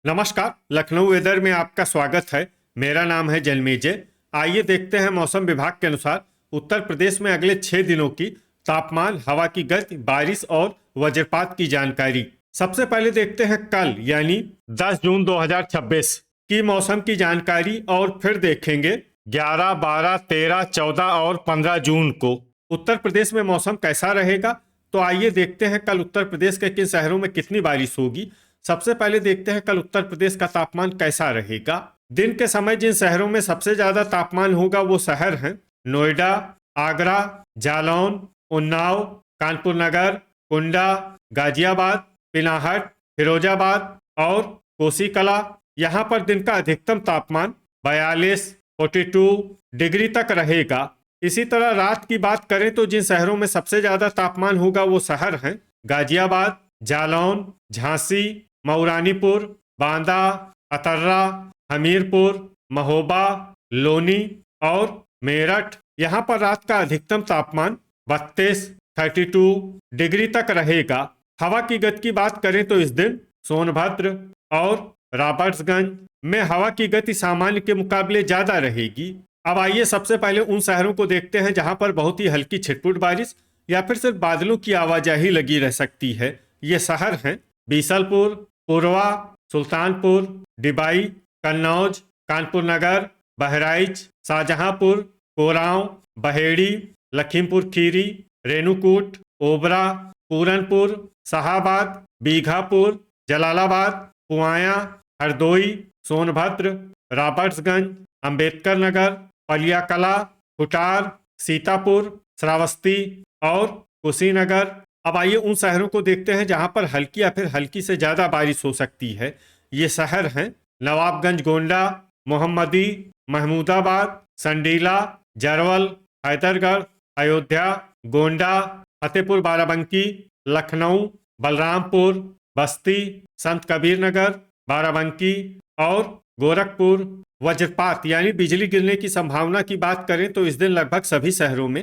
नमस्कार। लखनऊ वेदर में आपका स्वागत है। मेरा नाम है जन्मेजय। आइए देखते हैं मौसम विभाग के अनुसार उत्तर प्रदेश में अगले 6 दिनों की तापमान, हवा की गति, बारिश और वज्रपात की जानकारी। सबसे पहले देखते हैं कल यानी 10 जून 2026 की मौसम की जानकारी और फिर देखेंगे 11, 12, 13, 14 और 15 जून को उत्तर प्रदेश में मौसम कैसा रहेगा। तो आइए देखते हैं कल उत्तर प्रदेश के किन शहरों में कितनी बारिश होगी। सबसे पहले देखते हैं कल उत्तर प्रदेश का तापमान कैसा रहेगा। दिन के समय जिन शहरों में सबसे ज्यादा तापमान होगा वो शहर हैं नोएडा, आगरा, जालौन, उन्नाव, कानपुर नगर, कुंडा, गाजियाबाद, पिनाहट, फिरोजाबाद और कोसीकला। यहाँ पर दिन का अधिकतम तापमान 42, 42 डिग्री तक रहेगा। इसी तरह रात की बात करें तो जिन शहरों में सबसे ज्यादा तापमान होगा वो शहर हैं गाजियाबाद, जालौन, झांसी, मऊरानीपुर, बांदा, अतर्रा, हमीरपुर, महोबा, लोनी और मेरठ। यहाँ पर रात का अधिकतम तापमान 32, 32 डिग्री तक रहेगा। हवा की गति की बात करें तो इस दिन सोनभद्र और रॉबर्ट्सगंज में हवा की गति सामान्य के मुकाबले ज्यादा रहेगी। अब आइए सबसे पहले उन शहरों को देखते हैं जहां पर बहुत ही हल्की छिटपुट बारिश या फिर सिर्फ बादलों की आवाजाही लगी रह सकती है। ये शहर हैं बीसलपुर, पुरवा, सुल्तानपुर, डिबाई, कन्नौज, कानपुर नगर, बहराइच, शाहजहांपुर, कोरांव, बहेड़ी, लखीमपुर खीरी, रेणुकूट, ओबरा, पूरनपुर, शाहाबाद, बीघापुर, जलालाबाद, पुआया, हरदोई, सोनभद्र, रॉबर्ट्सगंज, अंबेडकर नगर, पलियाकला, खुटार, सीतापुर, श्रावस्ती और कुशीनगर। अब आइए उन शहरों को देखते हैं जहां पर हल्की या फिर हल्की से ज्यादा बारिश हो सकती है। ये शहर हैं नवाबगंज, गोंडा, मोहम्मदी, महमूदाबाद, संडीला, जरवल, हैदरगढ़, अयोध्या, गोंडा, फतेहपुर बाराबंकी, लखनऊ, बलरामपुर, बस्ती, संत कबीर नगर, बाराबंकी और गोरखपुर। वज्रपात यानी बिजली गिरने की संभावना की बात करें तो इस दिन लगभग सभी शहरों में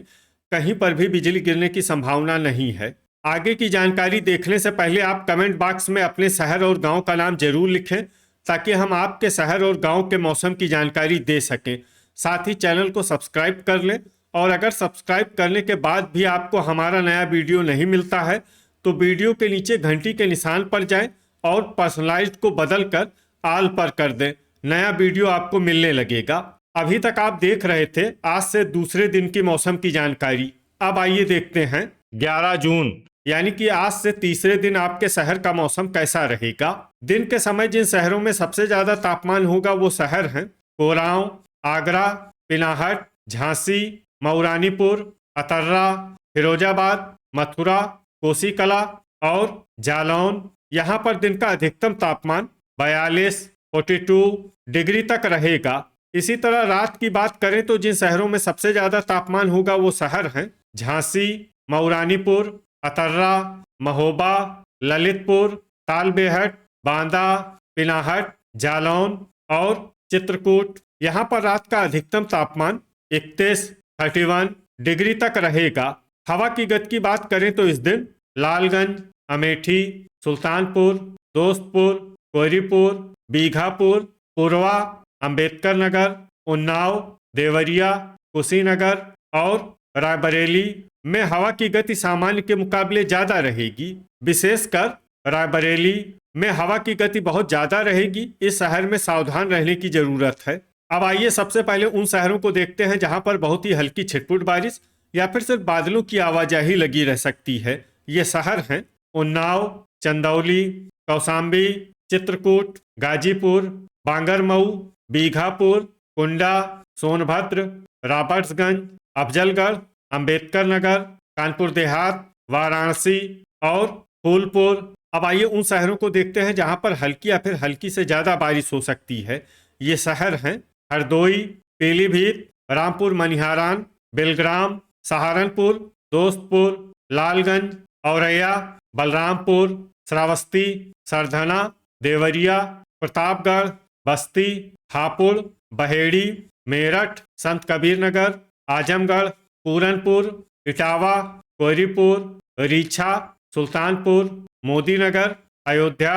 कहीं पर भी बिजली गिरने की संभावना नहीं है। आगे की जानकारी देखने से पहले आप कमेंट बॉक्स में अपने शहर और गांव का नाम जरूर लिखें ताकि हम आपके शहर और गांव के मौसम की जानकारी दे सकें। साथ ही चैनल को सब्सक्राइब कर लें और अगर सब्सक्राइब करने के बाद भी आपको हमारा नया वीडियो नहीं मिलता है तो वीडियो के नीचे घंटी के निशान पर जाएं और पर्सनलाइज्ड को बदल कर आल पर कर दें। नया वीडियो आपको मिलने लगेगा। अभी तक आप देख रहे थे आज से दूसरे दिन की मौसम की जानकारी। अब आइए देखते हैं 11 जून यानी कि आज से तीसरे दिन आपके शहर का मौसम कैसा रहेगा। दिन के समय जिन शहरों में सबसे ज्यादा तापमान होगा वो शहर हैं कोरांव, आगरा, पिनाहट, झांसी, मऊरानीपुर, अतर्रा, फिरोजाबाद, मथुरा, कोसीकला और जालौन। यहाँ पर दिन का अधिकतम तापमान 42, 42 डिग्री तक रहेगा। इसी तरह रात की बात करें तो जिन शहरों में सबसे ज्यादा तापमान होगा वो शहर हैं झांसी, मऊरानीपुर, अतर्रा, महोबा, ललितपुर, तालबेहट, बांदा, पिनाहट, जालौन और चित्रकूट। यहाँ पर रात का अधिकतम तापमान 31, 31 डिग्री तक रहेगा। हवा की गति की बात करें तो इस दिन लालगंज, अमेठी, सुल्तानपुर, दोस्तपुर, कोहरीपुर, बीघापुर, पुरवा, अंबेडकर नगर, उन्नाव, देवरिया, कुशीनगर और रायबरेली में हवा की गति सामान्य के मुकाबले ज्यादा रहेगी। विशेषकर रायबरेली में हवा की गति बहुत ज्यादा रहेगी। इस शहर में सावधान रहने की जरूरत है। अब आइए सबसे पहले उन शहरों को देखते हैं जहां पर बहुत ही हल्की छिटपुट बारिश या फिर सिर्फ बादलों की आवाजाही लगी रह सकती है। ये शहर हैं उन्नाव, चंदौली, कौशाम्बी, चित्रकूट, गाजीपुर, बांगरमऊ, बीघापुर, कुंडा, सोनभद्र, रॉबर्ट्सगंज, अफजलगढ़, अंबेडकर नगर, कानपुर देहात, वाराणसी और फूलपुर। अब आइए उन शहरों को देखते हैं जहां पर हल्की या फिर हल्की से ज्यादा बारिश हो सकती है। ये शहर हैं हरदोई, पीलीभीत, रामपुर मनिहारान, बेलग्राम, सहारनपुर, दोस्तपुर, लालगंज, औरैया, बलरामपुर, श्रावस्ती, सरधना, देवरिया, प्रतापगढ़, बस्ती, हापुड़, बहेड़ी, मेरठ, संत कबीर नगर, आजमगढ़, पूरनपुर, इटावा, कोहरीपुर, रीछा, सुल्तानपुर, मोदीनगर, अयोध्या,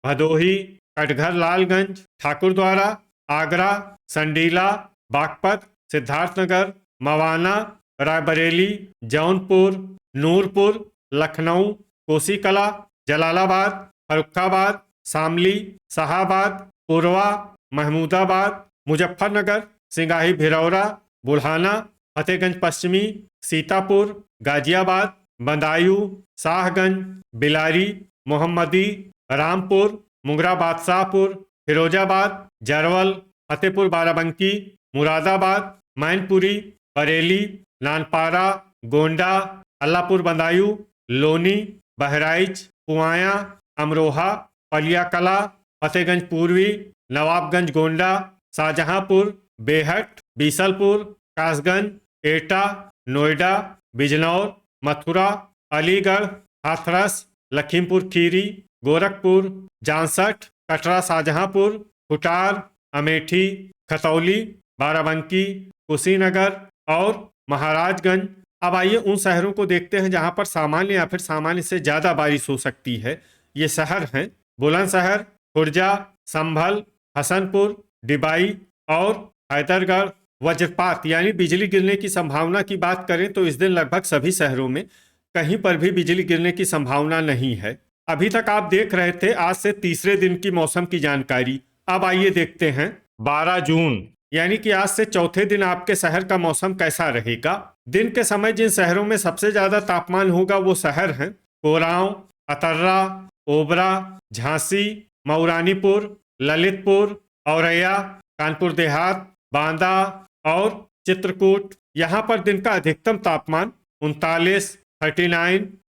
भदोही, कटघर लालगंज, ठाकुरद्वारा, आगरा, संडीला, बागपत, सिद्धार्थनगर, मवाना, रायबरेली, जौनपुर, नूरपुर, लखनऊ, कोसीकला, जलालाबाद, फर्रुखाबाद, शामली, शाहाबाद, पुरवा, महमूदाबाद, मुजफ्फरनगर, सिंगाही भिरौरा, बुल्हाना, फतेहगंज पश्चिमी, सीतापुर, गाजियाबाद, बदायूं, शाहगंज, बिलारी, मोहम्मदी, रामपुर, मुंगरा बादशाहपुर, फिरोजाबाद, जरवल, फतेहपुर बाराबंकी, मुरादाबाद, मैनपुरी, बरेली, नानपारा, गोंडा, अल्लाहपुर बदायूं, लोनी, बहराइच, पुआया, अमरोहा, पलियाकला, फतेहगंज पूर्वी, नवाबगंज गोंडा, शाहजहांपुर, बेहट, बीसलपुर, कासगंज, एटा, नोएडा, बिजनौर, मथुरा, अलीगढ़, हाथरस, लखीमपुर खीरी, गोरखपुर, जांसठ, कटरा शाहजहांपुर, खुटार, अमेठी, खतौली, बाराबंकी, कुशीनगर और महाराजगंज। अब आइए उन शहरों को देखते हैं जहां पर सामान्य या फिर सामान्य से ज़्यादा बारिश हो सकती है। ये शहर हैं बुलंदशहर, खुर्जा, संभल, हसनपुर, डिबाई और हैदरगढ़। वज्रपात यानी बिजली गिरने की संभावना की बात करें तो इस दिन लगभग सभी शहरों में कहीं पर भी बिजली गिरने की संभावना नहीं है। अभी तक आप देख रहे थे आज से तीसरे दिन की मौसम की जानकारी। अब आइए देखते हैं 12 जून यानी कि आज से चौथे दिन आपके शहर का मौसम कैसा रहेगा। दिन के समय जिन शहरों में सबसे ज्यादा तापमान होगा वो शहर हैं कोरांव, अतर्रा, ओबरा, झांसी, मऊरानीपुर, ललितपुर, औरैया, कानपुर देहात, बांदा और चित्रकूट। यहाँ पर दिन का अधिकतम तापमान 39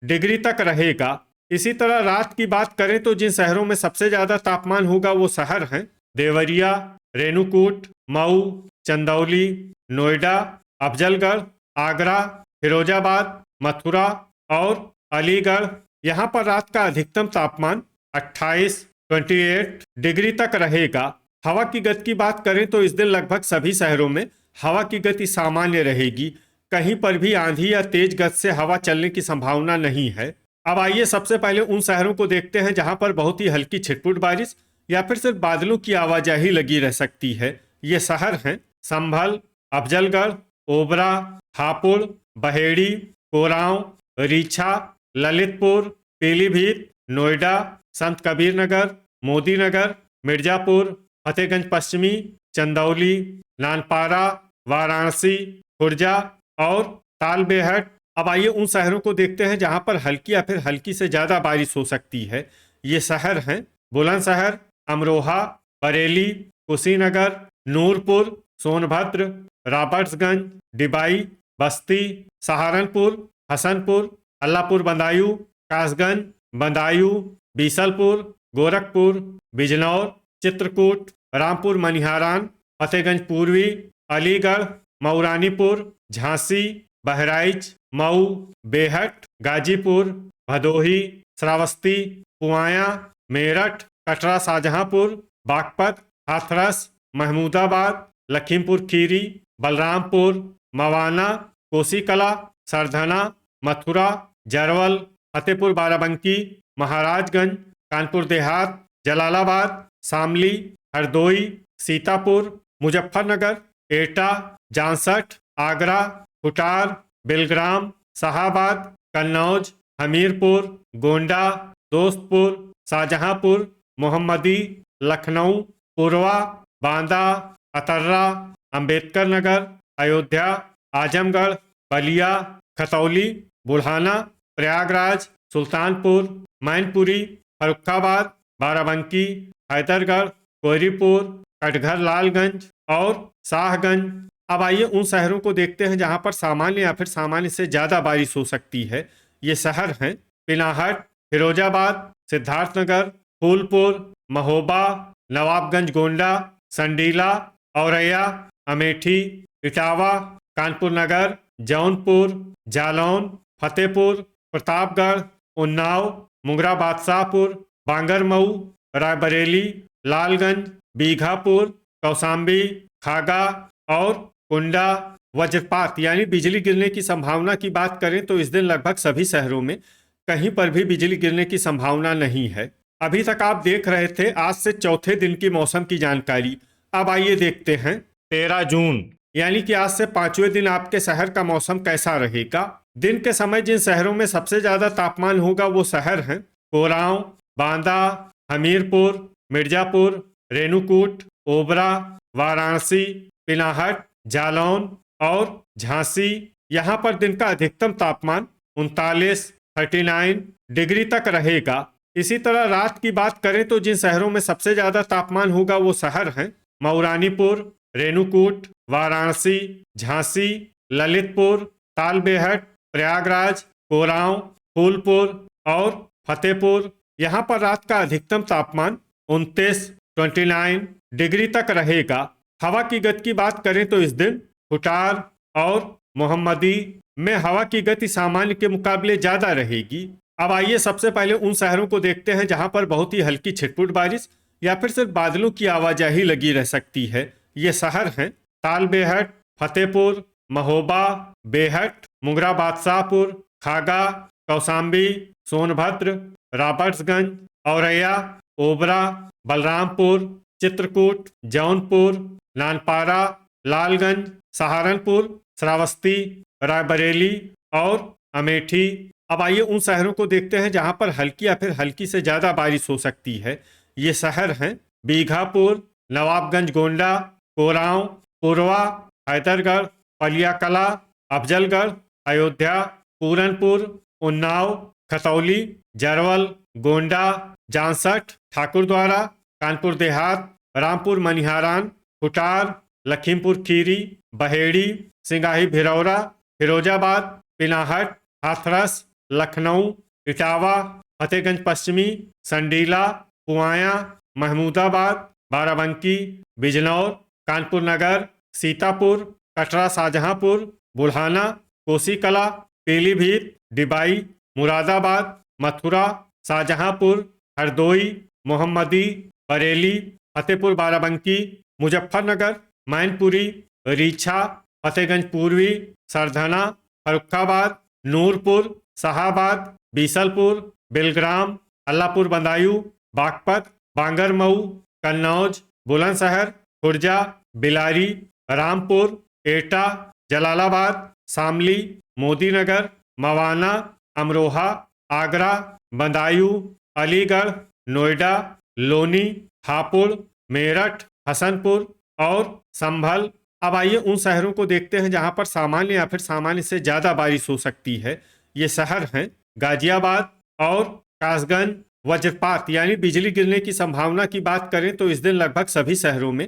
डिग्री तक रहेगा। इसी तरह रात की बात करें तो जिन शहरों में सबसे ज्यादा तापमान होगा वो शहर हैं देवरिया, रेणुकूट, मऊ, चंदौली, नोएडा, अफजलगढ़, आगरा, फिरोजाबाद, मथुरा और अलीगढ़। यहाँ पर रात का अधिकतम तापमान 28 डिग्री तक रहेगा। हवा की गति की बात करें तो इस दिन लगभग सभी शहरों में हवा की गति सामान्य रहेगी। कहीं पर भी आंधी या तेज गति से हवा चलने की संभावना नहीं है। अब आइए सबसे पहले उन शहरों को देखते हैं जहां पर बहुत ही हल्की छिटपुट बारिश या फिर सिर्फ बादलों की आवाजाही लगी रह सकती है। ये शहर हैं संभल, अफजलगढ़, ओबरा, हापुड़, बहेड़ी, कोरांव, रीछा, ललितपुर, पीलीभीत, नोएडा, संत कबीर नगर, मोदी नगर, मिर्जापुर, फतेहगंज पश्चिमी, चंदौली, नानपारा, वाराणसी, खुर्जा और तालबेहट। अब आइए उन शहरों को देखते हैं जहां पर हल्की या फिर हल्की से ज्यादा बारिश हो सकती है। ये शहर हैं बुलंदशहर, अमरोहा, बरेली, कुशीनगर, नूरपुर, सोनभद्र, रॉबर्ट्सगंज, डिबाई, बस्ती, सहारनपुर, हसनपुर, अल्लाहपुर बदायूं, कासगंज, बदायूं, बीसलपुर, गोरखपुर, बिजनौर, चित्रकूट, रामपुर मनिहारान, फतेहगंज पूर्वी, अलीगढ़, मऊरानीपुर, झांसी, बहराइच, मऊ, बेहट, गाजीपुर, भदोही, श्रावस्ती, पुआया, मेरठ, कटरा शाहजहांपुर, बागपत, हाथरस, महमूदाबाद, लखीमपुर खीरी, बलरामपुर, मवाना, कोसीकला, सरधना, मथुरा, जरवल, फतेहपुर बाराबंकी, महाराजगंज, कानपुर देहात, जलालाबाद, शामली, हरदोई, सीतापुर, मुजफ्फरनगर, एटा, जांसठ, आगरा, खुटार, बेलग्राम, शाहाबाद, कन्नौज, हमीरपुर, गोंडा, दोस्तपुर, शाहजहांपुर, मोहम्मदी, लखनऊ, पुरवा, बांदा, अतर्रा, अंबेडकर नगर, अयोध्या, आजमगढ़, बलिया, खतौली, बुल्हाना, प्रयागराज, सुल्तानपुर, मैनपुरी, फर्रुखाबाद, बाराबंकी, हैदरगढ़, कोहरीपुर, कटघर लालगंज और शाहगंज। अब आइए उन शहरों को देखते हैं जहां पर सामान्य या फिर सामान्य से ज्यादा बारिश हो सकती है। ये शहर हैं पिनाहट, फिरोजाबाद, सिद्धार्थनगर, फूलपुर, महोबा, नवाबगंज गोंडा, संडीला, औरैया, अमेठी, इटावा, कानपुर नगर, जौनपुर, जालौन, फतेहपुर, प्रतापगढ़, उन्नाव, मुंगरा बादशाहपुर, बांगरमऊ, रायबरेली, लालगंज, बीघापुर, कौसाम्बी, खागा और कुंडा। वज्रपात यानी बिजली गिरने की संभावना की बात करें तो इस दिन लगभग सभी शहरों में कहीं पर भी बिजली गिरने की संभावना नहीं है। अभी तक आप देख रहे थे आज से चौथे दिन की मौसम की जानकारी। अब आइए देखते हैं 13 जून यानी कि आज से पांचवें दिन आपके शहर का मौसम कैसा रहेगा। दिन के समय जिन शहरों में सबसे ज्यादा तापमान होगा वो शहर हैं कोरांव, बांदा, हमीरपुर, मिर्जापुर, रेणुकूट, ओबरा, वाराणसी, पिनाहट, जालौन और झांसी। यहाँ पर दिन का अधिकतम तापमान 39 डिग्री तक रहेगा। इसी तरह रात की बात करें तो जिन शहरों में सबसे ज्यादा तापमान होगा वो शहर हैं मऊरानीपुर, रेणुकूट, वाराणसी, झांसी, ललितपुर, तालबेहट, प्रयागराज, कोरांव, फूलपुर और फतेहपुर। यहाँ पर रात का अधिकतम तापमान 29 डिग्री तक रहेगा। हवा की गति की बात करें तो इस दिन खुटार और मोहम्मदी में हवा की गति सामान्य के मुकाबले ज्यादा रहेगी। अब आइए सबसे पहले उन शहरों को देखते हैं जहां पर बहुत ही हल्की छिटपुट बारिश या फिर सिर्फ बादलों की आवाजाही लगी रह सकती है। ये शहर हैं तालबेहट, फतेहपुर, महोबा, बेहट, मुंगरा बादशाहपुर, खागा, कौसाम्बी, सोनभद्र, रॉबर्ट्सगंज, औरैया, ओबरा, बलरामपुर, चित्रकूट, जौनपुर, नानपारा, लालगंज, सहारनपुर, श्रावस्ती, रायबरेली और अमेठी। अब आइए उन शहरों को देखते हैं जहां पर हल्की या फिर हल्की से ज्यादा बारिश हो सकती है। ये शहर हैं बीघापुर, नवाबगंज गोंडा, कोरांव, पुरवा, हैदरगढ़, पलियाकला, अफजलगढ़, अयोध्या, पूरनपुर, उन्नाव, खतौली, जरवल, गोंडा, जांसठ, ठाकुरद्वारा, कानपुर देहात, रामपुर मनिहारान, खुटार, लखीमपुर खीरी, बहेड़ी, सिंगाही भिरौरा, फिरोजाबाद, पिनाहट, हाथरस, लखनऊ, इटावा, फतेहगंज पश्चिमी, संडीला, पुआया, महमूदाबाद, बाराबंकी, बिजनौर, कानपुर नगर, सीतापुर, कटरा शाहजहांपुर, बुढ़ाना, कोसीकला, पीलीभीत, डिबाई, मुरादाबाद, मथुरा, शाहजहांपुर, हरदोई, मोहम्मदी, बरेली, फतेहपुर बाराबंकी, मुजफ्फरनगर, मैनपुरी, रीछा, फतेहगंज पूर्वी, सरधना, फर्रुखाबाद, नूरपुर, शाहाबाद, बीसलपुर, बिलग्राम, अल्लापुर बदायूं, बागपत, बांगरमऊ, कन्नौज, बुलंदशहर, खुर्जा, बिलारी, रामपुर, एटा, जलालाबाद, शामली, मोदीनगर, मवाना, अमरोहा, आगरा, बदायूं, अलीगढ़, नोएडा, लोनी, हापुड़, मेरठ, हसनपुर और संभल। अब आइए उन शहरों को देखते हैं जहां पर सामान्य या फिर सामान्य से ज्यादा बारिश हो सकती है। ये शहर हैं गाजियाबाद और कासगंज। वज्रपात यानी बिजली गिरने की संभावना की बात करें तो इस दिन लगभग सभी शहरों में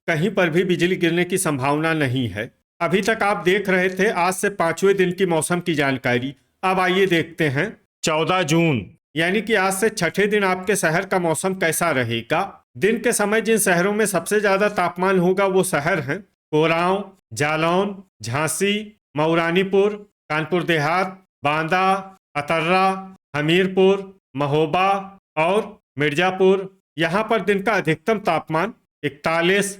कहीं पर भी बिजली गिरने की संभावना नहीं है। अभी तक आप देख रहे थे आज से पांचवें दिन की मौसम की जानकारी। अब आइए देखते हैं 14 जून यानी कि आज से छठे दिन आपके शहर का मौसम कैसा रहेगा। दिन के समय जिन शहरों में सबसे ज्यादा तापमान होगा वो शहर हैं कोरांव, जालौन, झांसी, मऊरानीपुर, कानपुर देहात, बांदा, अतर्रा, हमीरपुर, महोबा और मिर्जापुर। यहाँ पर दिन का अधिकतम तापमान 41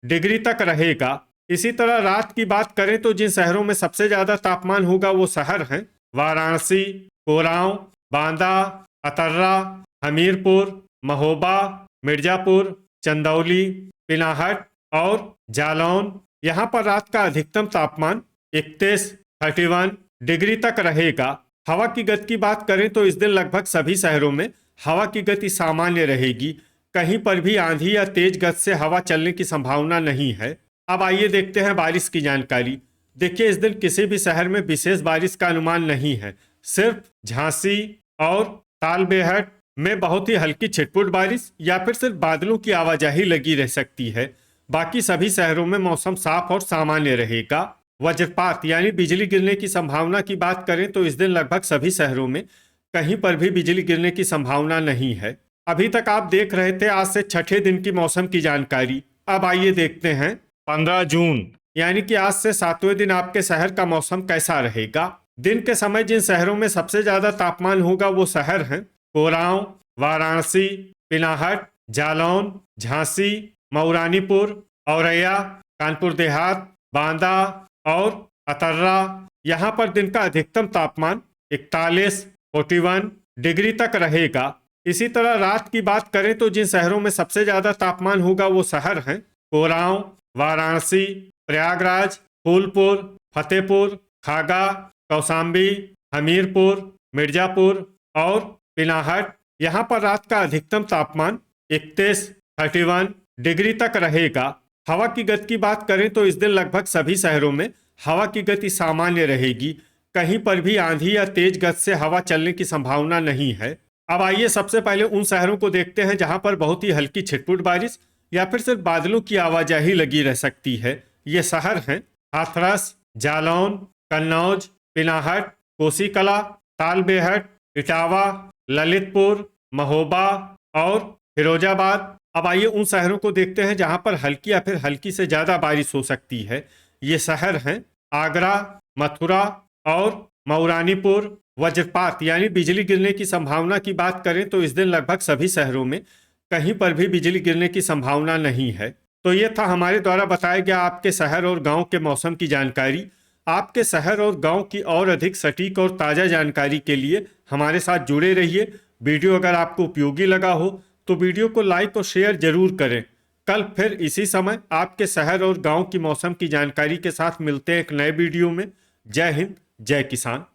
डिग्री तक रहेगा। इसी तरह रात की बात करें तो जिन शहरों में सबसे ज्यादा तापमान होगा वो शहर हैं वाराणसी, कोरांव, बांदा, अतर्रा, हमीरपुर, महोबा, मिर्जापुर, चंदौली, पिनाहट और जालौन। यहाँ पर रात का अधिकतम तापमान 31 डिग्री तक रहेगा। हवा की गति की बात करें तो इस दिन लगभग सभी शहरों में हवा की गति सामान्य रहेगी। कहीं पर भी आंधी या तेज गति से हवा चलने की संभावना नहीं है। अब आइए देखते हैं बारिश की जानकारी। देखिए इस दिन किसी भी शहर में विशेष बारिश का अनुमान नहीं है। सिर्फ झांसी और तालबेहट में बहुत ही हल्की छिटपुट बारिश या फिर सिर्फ बादलों की आवाजाही लगी रह सकती है। बाकी सभी शहरों में मौसम साफ और सामान्य रहेगा। वज्रपात यानी बिजली गिरने की संभावना की बात करें तो इस दिन लगभग सभी शहरों में कहीं पर भी बिजली गिरने की संभावना नहीं है। अभी तक आप देख रहे थे आज से छठे दिन की मौसम की जानकारी। अब आइए देखते हैं 15 जून यानी कि आज से सातवें दिन आपके शहर का मौसम कैसा रहेगा। दिन के समय जिन शहरों में सबसे ज्यादा तापमान होगा वो शहर हैं कोरांव, वाराणसी, पिनाहट, जालौन, झांसी, मऊरानीपुर, औरैया, कानपुर देहात, बांदा और अतर्रा। यहाँ पर दिन का अधिकतम तापमान 41 डिग्री तक रहेगा। इसी तरह रात की बात करें तो जिन शहरों में सबसे ज्यादा तापमान होगा वो शहर हैं कोरांव, वाराणसी, प्रयागराज, फूलपुर, फतेहपुर, खागा, कौशाम्बी, हमीरपुर, मिर्जापुर और पिनाहट। यहाँ पर रात का अधिकतम तापमान 31 डिग्री तक रहेगा। हवा की गति की बात करें तो इस दिन लगभग सभी शहरों में हवा की गति सामान्य रहेगी। कहीं पर भी आंधी या तेज गति से हवा चलने की संभावना नहीं है। अब आइए सबसे पहले उन शहरों को देखते हैं जहां पर बहुत ही हल्की छिटपुट बारिश या फिर सिर्फ बादलों की आवाजाही लगी रह सकती है। ये शहर हैं हाथरस, जालौन, कन्नौज, पिनाहट, कोसीकला, तालबेहट, इटावा, ललितपुर, महोबा और फिरोजाबाद। अब आइए उन शहरों को देखते हैं जहां पर हल्की या फिर हल्की से ज्यादा बारिश हो सकती है। ये शहर हैं आगरा, मथुरा और मऊरानीपुर। वज्रपात यानी बिजली गिरने की संभावना की बात करें तो इस दिन लगभग सभी शहरों में कहीं पर भी बिजली गिरने की संभावना नहीं है। तो ये था हमारे द्वारा बताया गया आपके शहर और गांव के मौसम की जानकारी। आपके शहर और गांव की और अधिक सटीक और ताज़ा जानकारी के लिए हमारे साथ जुड़े रहिए। वीडियो अगर आपको उपयोगी लगा हो तो वीडियो को लाइक और शेयर जरूर करें। कल फिर इसी समय आपके शहर और गांव की मौसम की जानकारी के साथ मिलते हैं एक नए वीडियो में। जय हिंद, जय किसान।